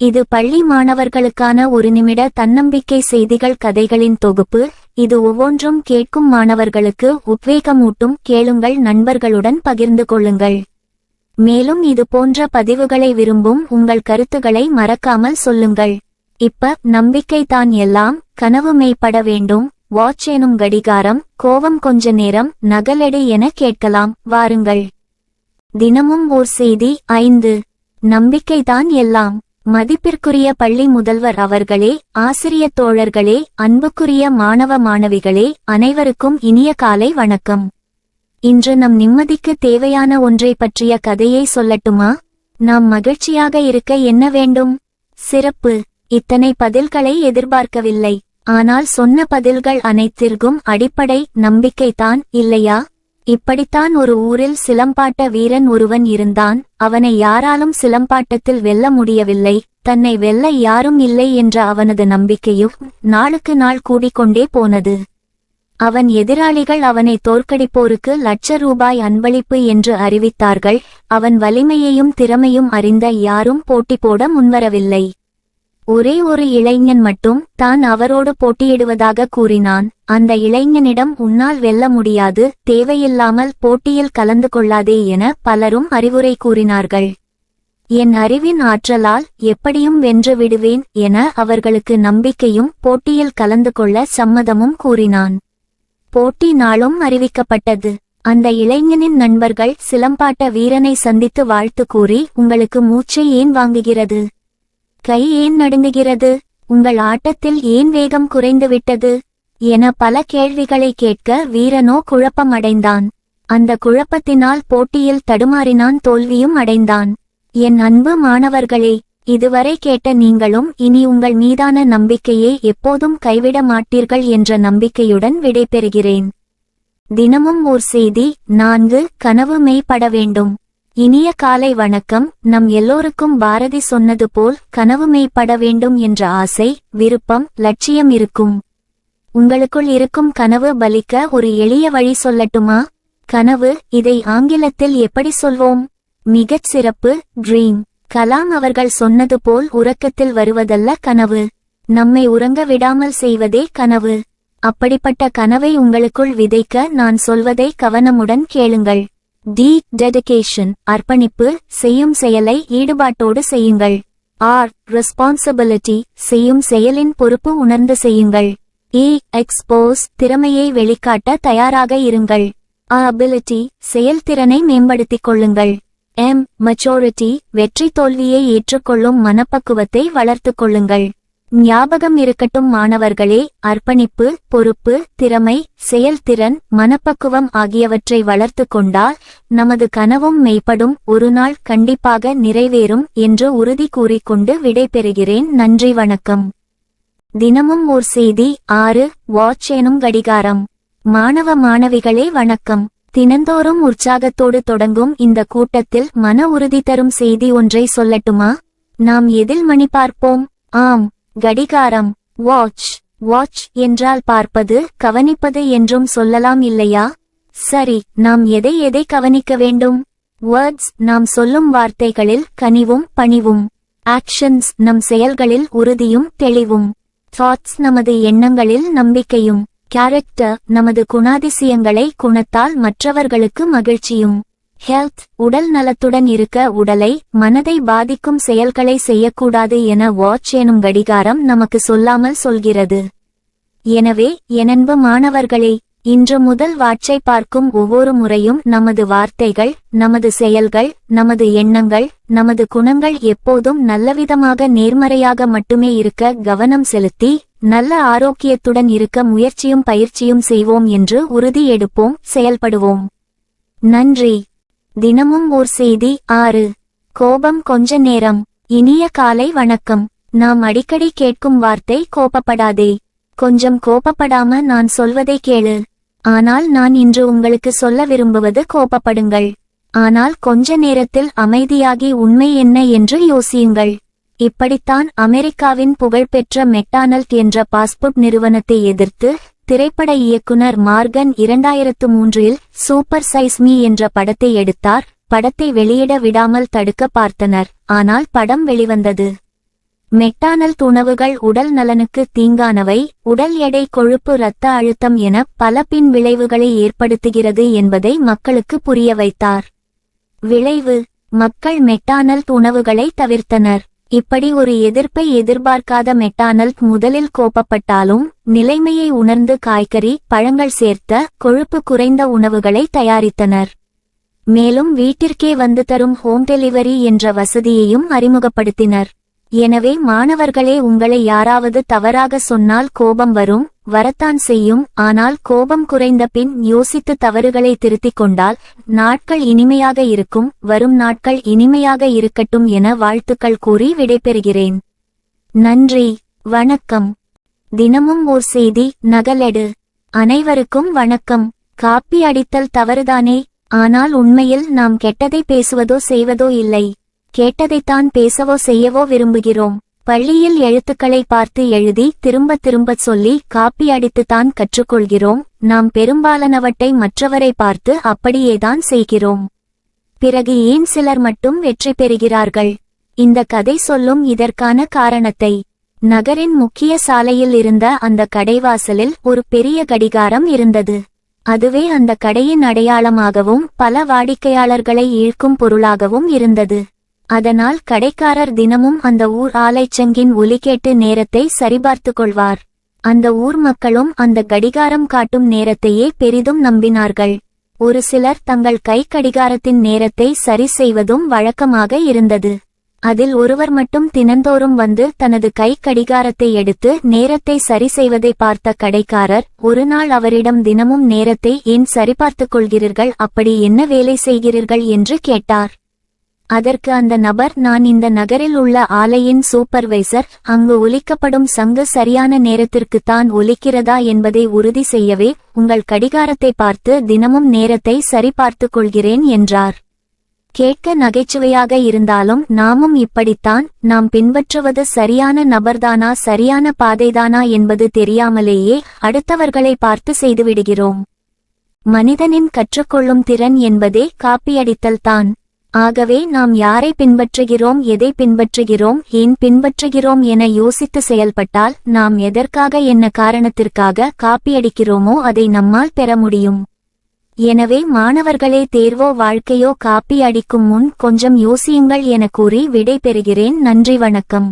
இது பள்ளி மாணவர்களுக்கான ஒரு நிமிட தன்னம்பிக்கை செய்திகள் கதைகளின் தொகுப்பு. இது ஒவ்வொன்றும் கேட்கும் மாணவர்களுக்கு உத்வேகமூட்டும். கேளுங்கள், நண்பர்களுடன் பகிர்ந்து கொள்ளுங்கள். மேலும் இது போன்ற பதிவுகளை விரும்பும் உங்கள் கருத்துக்களை மறக்காமல் சொல்லுங்கள். இப்ப நம்பிக்கை தான் எல்லாம், கனவு மெய்ப்பட வேண்டும், வாட்ச் எனும் கடிகாரம், கோபம் கொஞ்ச நேரம், நகலெடு என கேட்கலாம். வாருங்கள். தினமும் ஓர் செய்தி. 5. நம்பிக்கைதான் எல்லாம். மதிப்பிற்குரிய பள்ளி முதல்வர் அவர்களே, ஆசிரிய தோழர்களே, அன்புக்குரிய மாணவ மாணவிகளே, அனைவருக்கும் இனிய காலை வணக்கம். இன்று நம் நிம்மதிக்கு தேவையான ஒன்றை பற்றிய கதையை சொல்லட்டுமா? நாம் மகிழ்ச்சியாக இருக்க என்ன வேண்டும்? சிறப்பு. இத்தனை பதில்களை எதிர்பார்க்கவில்லை. ஆனால் சொன்ன பதில்கள் அனைத்திற்கும் அடிப்படை நம்பிக்கைதான், இல்லையா? இப்படித்தான் ஒரு ஊரில் சிலம்பாட்ட வீரன் ஒருவன் இருந்தான். அவனை யாராலும் சிலம்பாட்டத்தில் வெல்ல முடியவில்லை. தன்னை வெல்ல யாரும் இல்லை என்ற அவனது நம்பிக்கையும் நாளுக்கு நாள் கூடிக்கொண்டே போனது. அவன் எதிராளிகள் அவனை தோற்கடிப்போருக்கு ₹1,00,000 அன்பளிப்பு என்று அறிவித்தார்கள். அவன் வலிமையையும் திறமையும் அறிந்த யாரும் போட்டி போட முன்வரவில்லை. ஒரே ஒரு இளைஞன் மட்டும் தான் அவரோடு போட்டியிடுவதாக கூறினான். அந்த இளைஞனிடம் உன்னால் வெல்ல முடியாது, தேவையில்லாமல் போட்டியில் கலந்து கொள்ளாதே என பலரும் அறிவுரை கூறினார்கள். என் அறிவின் ஆற்றலால் எப்படியும் வென்று விடுவேன் என அவர்களுக்கு நம்பிக்கையும் போட்டியில் கலந்து கொள்ள சம்மதமும் கூறினான். போட்டி நாளும் அறிவிக்கப்பட்டது. அந்த இளைஞனின் நண்பர்கள் சிலம்பாட்ட வீரனை சந்தித்து வாழ்த்து கூறி, உங்களுக்கு மூச்சை ஏன் வாங்குகிறது? கை ஏன் நடுங்குகிறது? உங்கள் ஆட்டத்தில் ஏன் வேகம் குறைந்துவிட்டது? என பல கேள்விகளை கேட்க வீரனோ குழப்பம் அடைந்தான். அந்த குழப்பத்தினால் போட்டியில் தடுமாறினான், தோல்வியும் அடைந்தான். என் அன்பு மாணவர்களே, இதுவரை கேட்ட நீங்களும் இனி உங்கள் மீதான நம்பிக்கையை எப்போதும் கைவிட மாட்டீர்கள் என்ற நம்பிக்கையுடன் விடைபெறுகிறேன். தினமும் ஓர் செய்தி. 4. கனவு மெய்ப்பட வேண்டும். இனிய காலை வணக்கம். நம் எல்லோருக்கும் பாரதி சொன்னது போல் கனவு மெய்ப்பட வேண்டும் என்ற ஆசை, விருப்பம், லட்சியம் இருக்கும். உங்களுக்குள் இருக்கும் கனவு பலிக்க ஒரு எளிய வழி சொல்லட்டுமா? கனவு, இதை ஆங்கிலத்தில் எப்படி சொல்வோம்? மிகச் சிறப்பு, ட்ரீம். கலாம் அவர்கள் சொன்னது போல் உறக்கத்தில் வருவதல்ல கனவு, நம்மை உறங்க விடாமல் செய்வதே கனவு. அப்படிப்பட்ட கனவை உங்களுக்குள் விதைக்க நான் சொல்வதை கவனமுடன் கேளுங்கள். டெடிகேஷன், அர்ப்பணிப்பு, செய்யும் செயலை ஈடுபாட்டோடு செய்யுங்கள். ரெஸ்பான்சிபிலிட்டி, செய்யும் செயலின் பொறுப்பு உணர்ந்து செய்யுங்கள். எக்ஸ்போஸ், திறமையை வெளிக்காட்ட தயாராக இருங்கள். அபிலிட்டி, செயல்திறனை மேம்படுத்திக் கொள்ளுங்கள். மெச்சூரிட்டி, வெற்றி தோல்வியை ஏற்றுக்கொள்ளும் மனப்பக்குவத்தை வளர்த்துக் கொள்ளுங்கள். ஞாபகம் இருக்கட்டும் மாணவர்களே, அர்ப்பணிப்பு, பொறுப்பு, திறமை, செயல்திறன், மனப்பக்குவம் ஆகியவற்றை வளர்த்து கொண்டால் நமது கனவும் மெய்ப்படும், ஒரு நாள் கண்டிப்பாக நிறைவேறும் என்று உறுதி கூறிக்கொண்டு விடைபெறுகிறேன். நன்றி, வணக்கம். தினமும் ஓர் செய்தி. 6. வாட்ச் எனும் கடிகாரம். மாணவ மாணவிகளே வணக்கம். தினந்தோறும் உற்சாகத்தோடு தொடங்கும் இந்த கூட்டத்தில் மன உறுதி தரும் செய்தி ஒன்றை சொல்லட்டுமா? நாம் எதில் மணி பார்ப்போம்? ஆம், கடிகாரம். வாட்ச் என்றால் பார்ப்பது, கவனிப்பது என்றும் சொல்லலாம், இல்லையா? சரி, நாம் எதை கவனிக்க வேண்டும்? வேர்ட்ஸ், நாம் சொல்லும் வார்த்தைகளில் கனிவும் பணிவும். ஆக்ஷன்ஸ், நம் செயல்களில் உறுதியும் தெளிவும். தாட்ஸ், நமது எண்ணங்களில் நம்பிக்கையும். கேரக்டர், நமது குணாதிசயங்களை குணத்தால் மற்றவர்களுக்கு மகிழ்ச்சியும். ஹெல்த், உடல் நலத்துடன் இருக்க உடலை, மனதை பாதிக்கும் செயல்களை செய்யக்கூடாது என வாட்ச் எனும் கடிகாரம் நமக்கு சொல்லாமல் சொல்கிறது. எனவே எனன்பு மாணவர்களே, இன்று முதல் வாட்சை பார்க்கும் ஒவ்வொரு முறையும் நமது வார்த்தைகள், நமது செயல்கள், நமது எண்ணங்கள், நமது குணங்கள் எப்போதும் நல்லவிதமாக நேர்மறையாக மட்டுமே இருக்க கவனம் செலுத்தி நல்ல ஆரோக்கியத்துடன் இருக்க முயற்சியும் பயிற்சியும் செய்வோம் என்று உறுதி எடுப்போம், செயல்படுவோம். நன்றி. தினமும் ஓர் செய்தி. 6. கோபம் கொஞ்ச நேரம். இனிய காலை வணக்கம். நாம் அடிக்கடி கேட்கும் வார்த்தை கோபப்படாதே. கொஞ்சம் கோபப்படாம நான் சொல்வதை கேளு. ஆனால் நான் இன்று உங்களுக்கு சொல்ல விரும்புவது கோபப்படுங்கள். ஆனால் கொஞ்ச நேரத்தில் அமைதியாகி உண்மை என்ன என்று யோசியுங்கள். இப்படித்தான் அமெரிக்காவின் புகழ்பெற்ற மெக்டானல்ட் என்ற பாஸ்போர்ட் நிறுவனத்தை எதிர்த்து திரைப்பட இயக்குனர் மார்கன் 2003இல் சூப்பர் சைஸ் மீ என்ற படத்தை எடுத்தார். படத்தை வெளியிட விடாமல் தடுக்க பார்த்தனர். ஆனால் படம் வெளிவந்தது. மெக்டானல்ட் உணவுகள் உடல் நலனுக்கு தீங்கானவை, உடல் எடை, கொழுப்பு, இரத்த அழுத்தம் என பல பின் விளைவுகளை ஏற்படுத்துகிறது என்பதை மக்களுக்கு புரிய வைத்தார். விளைவு: மக்கள் மெக்டானல்ட் உணவுகளை தவிர்த்தனர். இப்படி ஒரு எதிர்ப்பை எதிர்பார்க்காத மெக்டானல்ட் முதலில் கோபப்பட்டாலும் நிலைமையை உணர்ந்து காய்கறி, பழங்கள் சேர்த்த கொழுப்பு குறைந்த உணவுகளை தயாரித்தனர். மேலும் வீட்டிற்கே வந்து தரும் ஹோம் டெலிவரி என்ற வசதியையும் அறிமுகப்படுத்தினர். எனவே மாணவர்களே, உங்களை யாராவது தவறாக சொன்னால் கோபம் வரும், வரத்தான் செய்யும். ஆனால் கோபம் குறைந்த பின் யோசித்து தவறுகளை திருத்திக் கொண்டால் நாட்கள் இனிமையாக இருக்கும். வரும் நாட்கள் இனிமையாக இருக்கட்டும் என வாழ்த்துக்கள் கூறி விடைபெறுகிறேன். நன்றி, வணக்கம். தினமும் ஓர் செய்தி நகலெடு. அனைவருக்கும் வணக்கம். காப்பி அடித்தல் தவறுதானே? ஆனால் உண்மையில் நாம் கெட்டதை பேசுவதோ செய்வதோ இல்லை, கேட்டதைத்தான் பேசவோ செய்யவோ விரும்புகிறோம். பள்ளியில் எழுத்துக்களை பார்த்து எழுதி திரும்ப திரும்ப சொல்லி காப்பி அடித்துத்தான் கற்றுக்கொள்கிறோம். நாம் பெரும்பாலானவற்றை மற்றவரை பார்த்து அப்படியேதான் செய்கிறோம். பிறகு ஏன் சிலர் மட்டும் வெற்றி பெறுகிறார்கள்? இந்த கதை சொல்லும் இதற்கான காரணத்தை. நகரின் முக்கிய சாலையில் இருந்த அந்த கடைவாசலில் ஒரு பெரிய கடிகாரம் இருந்தது. அதுவே அந்த கடையின் அடையாளமாகவும் பல வாடிக்கையாளர்களை ஈர்க்கும் பொருளாகவும் இருந்தது. அதனால் கடைக்காரர் தினமும் அந்த ஊர் ஆலைச்சங்கின் ஒலி கேட்டு நேரத்தை சரிபார்த்து கொள்வார். அந்த ஊர் மக்களும் அந்த கடிகாரம் காட்டும் நேரத்தையே பெரிதும் நம்பினார்கள். ஒரு சிலர் தங்கள் கை கடிகாரத்தின் நேரத்தை சரி செய்வதும் வழக்கமாக இருந்தது. அதில் ஒருவர் மட்டும் தினந்தோறும் வந்து தனது கை கடிகாரத்தை எடுத்து நேரத்தை சரி செய்வதை பார்த்த கடைக்காரர் ஒரு நாள் அவரிடம் தினமும் நேரத்தை ஏன் சரிபார்த்துக் கொள்கிறீர்கள், அப்படி என்ன வேலை செய்கிறீர்கள் என்று கேட்டார். அதற்கு அந்த நபர், நான் இந்த நகரில் உள்ள ஆலையின் சூப்பர்வைசர். அங்கு ஒலிக்கப்படும் சங்கு சரியான நேரத்திற்குத்தான் ஒலிக்கிறதா என்பதை உறுதி செய்யவே உங்கள் கடிகாரத்தை பார்த்து தினமும் நேரத்தை சரிபார்த்துக் கொள்கிறேன் என்றார். கேட்க நகைச்சுவையாக இருந்தாலும் நாமும் இப்படித்தான். நாம் பின்பற்றுவது சரியான நபர்தானா, சரியான பாதைதானா என்பது தெரியாமலேயே அடுத்தவர்களை பார்த்து செய்துவிடுகிறோம். மனிதனின் கற்றுக்கொள்ளும் திறன் என்பதே காப்பியடித்தல் தான். ஆகவே நாம் யாரை பின்பற்றுகிறோம், எதை பின்பற்றுகிறோம், ஏன் பின்பற்றுகிறோம் என யோசித்து செயல்பட்டால் நாம் எதற்காக, என்ன காரணத்திற்காக காப்பியடிக்கிறோமோ அதை நம்மால் பெற முடியும். எனவே மாணவர்களே, தேர்வோ வாழ்க்கையோ காப்பி அடிக்கும் முன் கொஞ்சம் யோசியுங்கள் என கூறி விடை பெறுகிறேன். நன்றி, வணக்கம்.